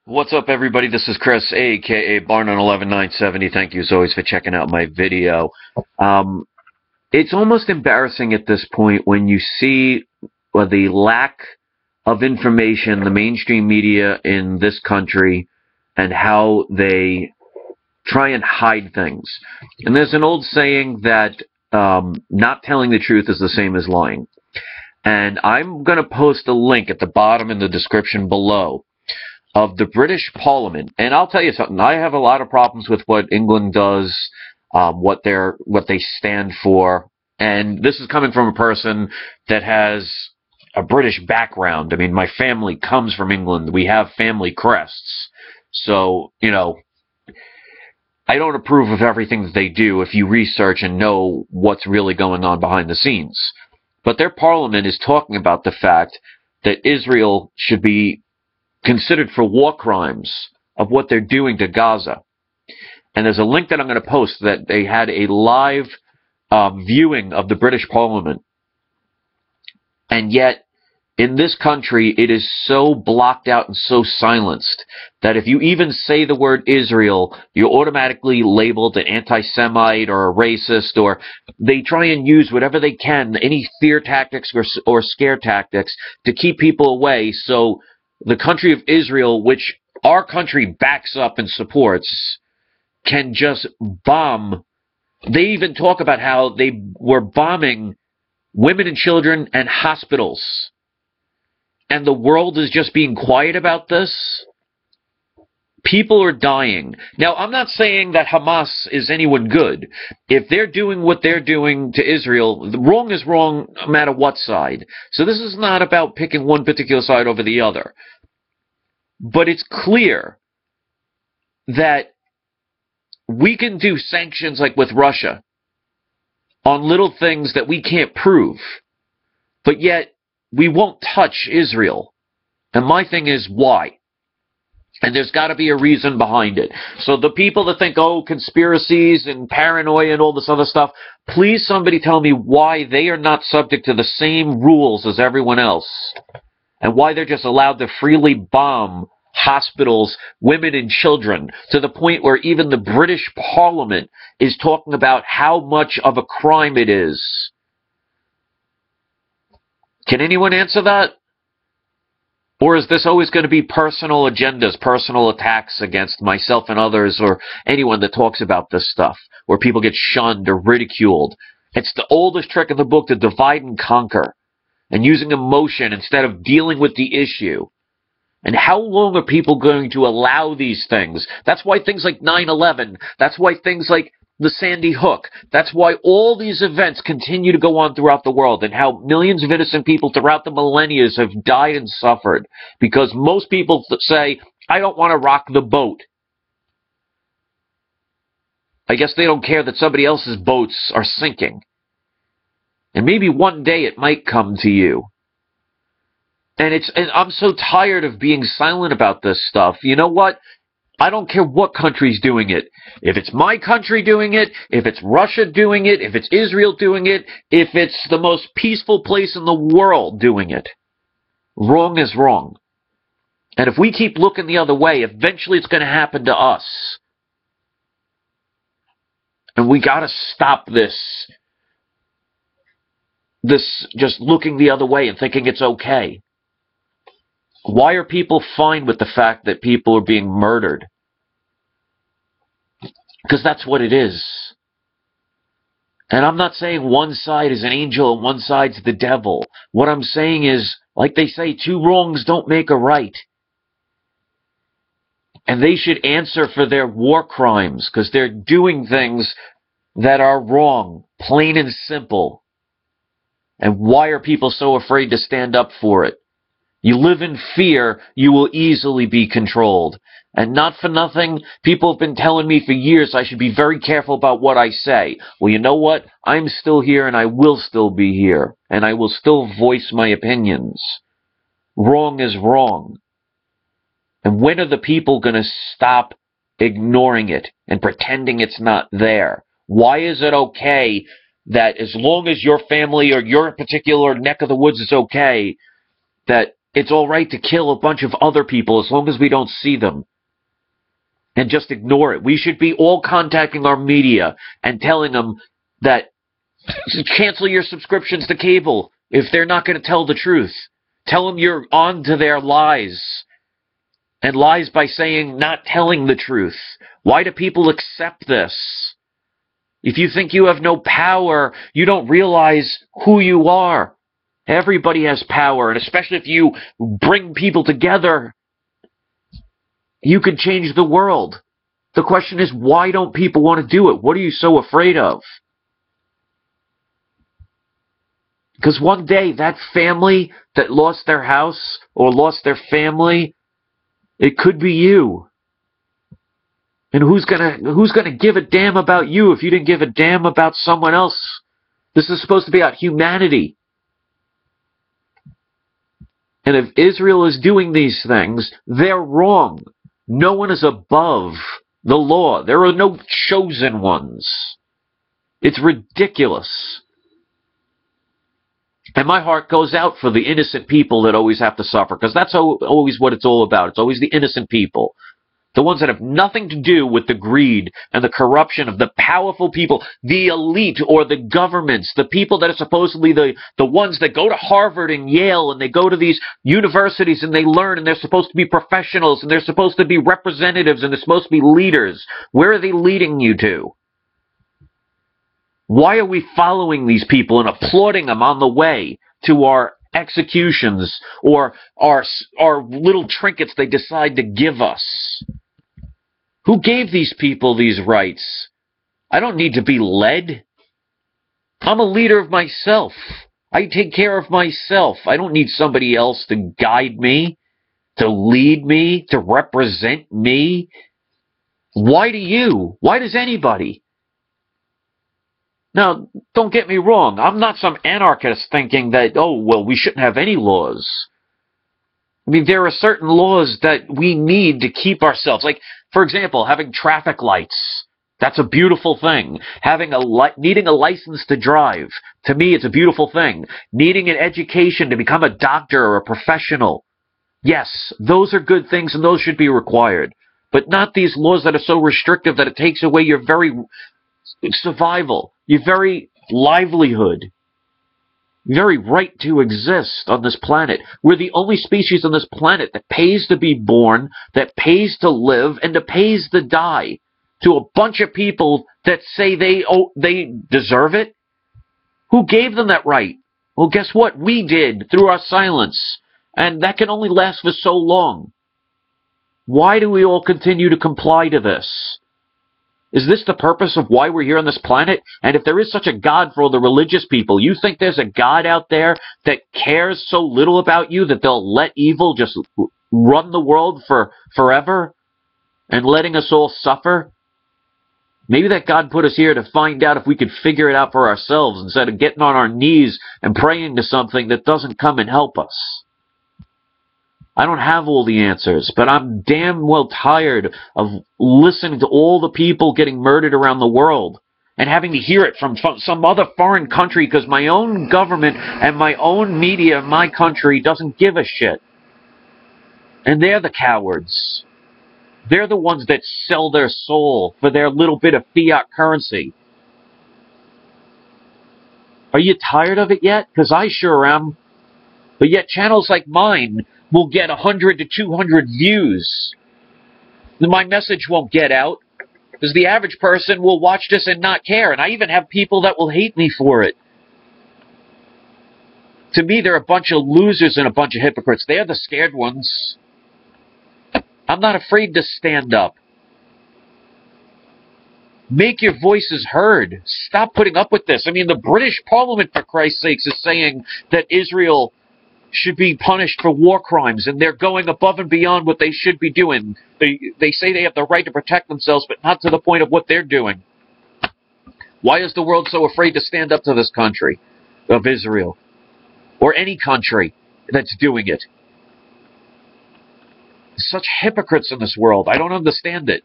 What's up, everybody? This is Chris, aka Barnon11970. Thank you as always for checking out my video. It's almost embarrassing at this point when you see the lack of information, the mainstream media in this country, and how they try and hide things. And there's an old saying that not telling the truth is the same as lying. And I'm going to post a link at the bottom in the description below of the British Parliament. And I'll tell you something, I have a lot of problems with what England does, what they stand for. And this is coming from a person that has a British background. I mean, my family comes from England. We have family crests. So, you know, I don't approve of everything that they do if you research and know what's really going on behind the scenes. But their parliament is talking about the fact that Israel should be considered for war crimes of what they're doing to Gaza. And there's a link that I'm going to post that they had a live viewing of the British Parliament. And yet, in this country, it is so blocked out and so silenced that if you even say the word Israel, you're automatically labeled an anti-Semite or a racist, or they try and use whatever they can, any fear tactics or scare tactics to keep people away. So the country of Israel, which our country backs up and supports, can just bomb. They even talk about how they were bombing women and children and hospitals. And the world is just being quiet about this. People are dying. Now, I'm not saying that Hamas is anyone good. If they're doing what they're doing to Israel, wrong is wrong no matter what side. So this is not about picking one particular side over the other. But it's clear that we can do sanctions like with Russia on little things that we can't prove. But yet, we won't touch Israel. And my thing is, why? And there's got to be a reason behind it. So the people that think, oh, conspiracies and paranoia and all this other stuff, please somebody tell me why they are not subject to the same rules as everyone else. And why they're just allowed to freely bomb hospitals, women and children, to the point where even the British Parliament is talking about how much of a crime it is. Can anyone answer that? Or is this always going to be personal agendas, personal attacks against myself and others, or anyone that talks about this stuff, where people get shunned or ridiculed? It's the oldest trick in the book to divide and conquer, and using emotion instead of dealing with the issue. And how long are people going to allow these things? That's why things like 9/11, that's why things like the Sandy Hook, that's why all these events continue to go on throughout the world, and how millions of innocent people throughout the millennia have died and suffered. Because most people say, I don't want to rock the boat. I guess they don't care that somebody else's boats are sinking. And maybe one day it might come to you. And I'm so tired of being silent about this stuff. You know what? I don't care what country's doing it. If it's my country doing it, if it's Russia doing it, if it's Israel doing it, if it's the most peaceful place in the world doing it, wrong is wrong. And if we keep looking the other way, eventually it's going to happen to us. And we got to stop this just looking the other way and thinking it's okay. Why are people fine with the fact that people are being murdered? Because that's what it is. And I'm not saying one side is an angel and one side's the devil. What I'm saying is, like they say, two wrongs don't make a right. And they should answer for their war crimes, because they're doing things that are wrong, plain and simple. And why are people so afraid to stand up for it? You live in fear, you will easily be controlled. And not for nothing, people have been telling me for years I should be very careful about what I say. Well, you know what? I'm still here and I will still be here. And I will still voice my opinions. Wrong is wrong. And when are the people going to stop ignoring it and pretending it's not there? Why is it okay that as long as your family or your particular neck of the woods is okay, that it's all right to kill a bunch of other people as long as we don't see them and just ignore it. We should be all contacting our media and telling them that cancel your subscriptions to cable if they're not going to tell the truth. Tell them you're on to their lies. And lies by saying not telling the truth. Why do people accept this? If you think you have no power, you don't realize who you are. Everybody has power, and especially if you bring people together, you can change the world. The question is, why don't people want to do it? What are you so afraid of? Because one day, that family that lost their house or lost their family, it could be you. And who's gonna give a damn about you if you didn't give a damn about someone else? This is supposed to be about humanity. And if Israel is doing these things, they're wrong. No one is above the law. There are no chosen ones. It's ridiculous. And my heart goes out for the innocent people that always have to suffer, because that's always what it's all about. It's always the innocent people. The ones that have nothing to do with the greed and the corruption of the powerful people, the elite or the governments, the people that are supposedly the ones that go to Harvard and Yale and they go to these universities and they learn and they're supposed to be professionals and they're supposed to be representatives and they're supposed to be leaders. Where are they leading you to? Why are we following these people and applauding them on the way to our executions or our little trinkets they decide to give us? Who gave these people these rights? I don't need to be led. I'm a leader of myself. I take care of myself. I don't need somebody else to guide me, to lead me, to represent me. Why do you? Why does anybody? Now, don't get me wrong. I'm not some anarchist thinking that, oh, well, we shouldn't have any laws. I mean, there are certain laws that we need to keep ourselves. Like, for example, having traffic lights. That's a beautiful thing. Needing a license to drive. To me, it's a beautiful thing. Needing an education to become a doctor or a professional. Yes, those are good things and those should be required. But not these laws that are so restrictive that it takes away your very survival, your very livelihood, your very right to exist on this planet. We're the only species on this planet that pays to be born, that pays to live, and that pays to die. To a bunch of people that say they deserve it? Who gave them that right? Well, guess what? We did, through our silence. And that can only last for so long. Why do we all continue to comply to this? Is this the purpose of why we're here on this planet? And if there is such a God for all the religious people, you think there's a God out there that cares so little about you that they'll let evil just run the world for forever and letting us all suffer? Maybe that God put us here to find out if we could figure it out for ourselves instead of getting on our knees and praying to something that doesn't come and help us. I don't have all the answers, but I'm damn well tired of listening to all the people getting murdered around the world and having to hear it from some other foreign country because my own government and my own media in my country doesn't give a shit. And they're the cowards. They're the ones that sell their soul for their little bit of fiat currency. Are you tired of it yet? Because I sure am. But yet channels like mine will get 100 to 200 views. My message won't get out because the average person will watch this and not care. And I even have people that will hate me for it. To me, they're a bunch of losers and a bunch of hypocrites. They're the scared ones. I'm not afraid to stand up. Make your voices heard. Stop putting up with this. I mean, the British Parliament, for Christ's sakes, is saying that Israel should be punished for war crimes, and they're going above and beyond what they should be doing. They say they have the right to protect themselves, but not to the point of what they're doing. Why is the world so afraid to stand up to this country of Israel? Or any country that's doing it? Such hypocrites in this world. I don't understand it.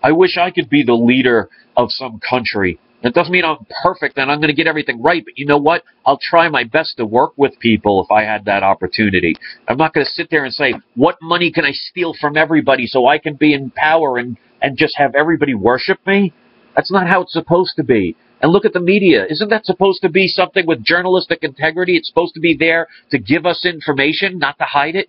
I wish I could be the leader of some country That doesn't mean I'm perfect and I'm going to get everything right, but you know what? I'll try my best to work with people if I had that opportunity. I'm not going to sit there and say, what money can I steal from everybody so I can be in power and just have everybody worship me? That's not how it's supposed to be. And look at the media. Isn't that supposed to be something with journalistic integrity? It's supposed to be there to give us information, not to hide it.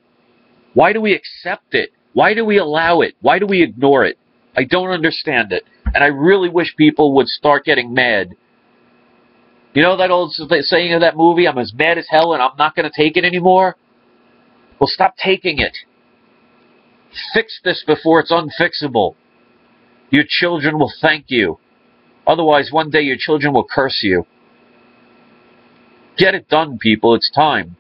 Why do we accept it? Why do we allow it? Why do we ignore it? I don't understand it. And I really wish people would start getting mad. You know that old saying of that movie, I'm as mad as hell and I'm not going to take it anymore? Well, stop taking it. Fix this before it's unfixable. Your children will thank you. Otherwise, one day your children will curse you. Get it done, people. It's time.